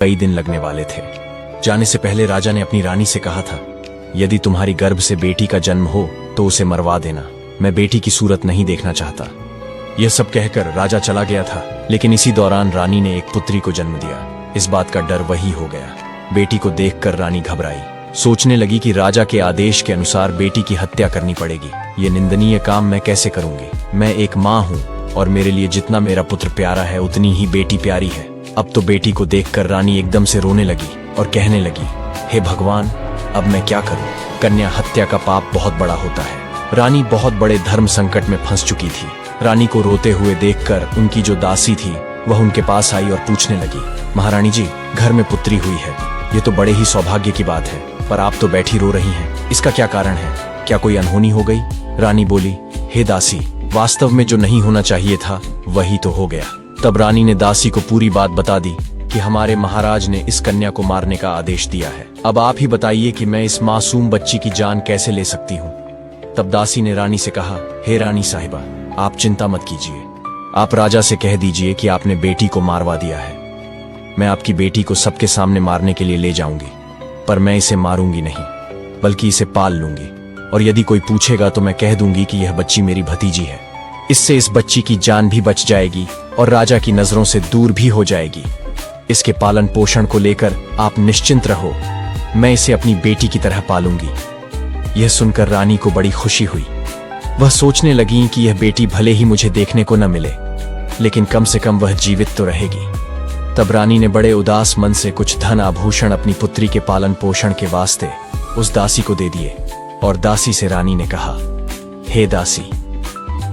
कई दिन लगने वाले थे। जाने से पहले राजा ने अपनी रानी से कहा था, यदि तुम्हारी गर्भ से बेटी का जन्म हो तो उसे मरवा देना, मैं बेटी की सूरत नहीं देखना चाहता। यह सब कहकर राजा चला गया था, लेकिन इसी दौरान रानी ने एक पुत्री को जन्म दिया। इस बात का डर वही हो गया। बेटी को देखकर रानी घबराई, सोचने लगी कि राजा के आदेश के अनुसार बेटी की हत्या करनी पड़ेगी। ये निंदनीय काम मैं कैसे करूंगी? मैं एक माँ हूँ और मेरे लिए जितना मेरा पुत्र प्यारा है उतनी ही बेटी प्यारी है। अब तो बेटी को देखकर रानी एकदम से रोने लगी और कहने लगी, हे भगवान, अब मैं क्या करूं? कन्या हत्या का पाप बहुत बड़ा होता है। रानी बहुत बड़े धर्म संकट में फंस चुकी थी। रानी को रोते हुए देखकर उनकी जो दासी थी वह उनके पास आई और पूछने लगी, महारानी जी, घर में पुत्री हुई है, ये तो बड़े ही सौभाग्य की बात है, पर आप तो बैठी रो रही हैं, इसका क्या कारण है? क्या कोई अनहोनी हो गई? रानी बोली, हे दासी, वास्तव में जो नहीं होना चाहिए था वही तो हो गया। तब रानी ने दासी को पूरी बात बता दी कि हमारे महाराज ने इस कन्या को मारने का आदेश दिया है। अब आप ही बताइए कि मैं इस मासूम बच्ची की जान कैसे ले सकती हूँ। तब दासी ने रानी से कहा, हे रानी साहिबा, आप चिंता मत कीजिए, आप राजा से कह दीजिए कि आपने बेटी को मारवा दिया है। मैं आपकी बेटी को सबके सामने मारने के लिए ले जाऊंगी, पर मैं इसे मारूंगी नहीं, बल्कि इसे पाल लूंगी, और यदि कोई पूछेगा तो मैं कह दूंगी कि यह बच्ची मेरी भतीजी है। इससे इस बच्ची की जान भी बच जाएगी और राजा की नजरों से दूर भी हो जाएगी। इसके पालन पोषण को लेकर आप निश्चिंत रहो, मैं इसे अपनी बेटी की तरह पालूंगी। यह सुनकर रानी को बड़ी खुशी हुई। वह सोचने लगी कि यह बेटी भले ही मुझे देखने को न मिले, लेकिन कम से कम वह जीवित तो रहेगी। तब रानी ने बड़े उदास मन से कुछ धन आभूषण अपनी पुत्री के पालन पोषण के वास्ते उस दासी को दे दिए, और दासी से रानी ने कहा, हे दासी,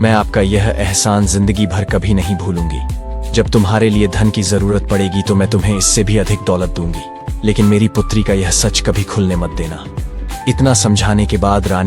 मैं आपका यह एहसान जिंदगी भर कभी नहीं भूलूंगी। जब तुम्हारे लिए धन की जरूरत पड़ेगी तो मैं तुम्हें इससे भी अधिक दौलत दूंगी, लेकिन मेरी पुत्री का यह सच कभी खुलने मत देना। इतना समझाने के बाद रानी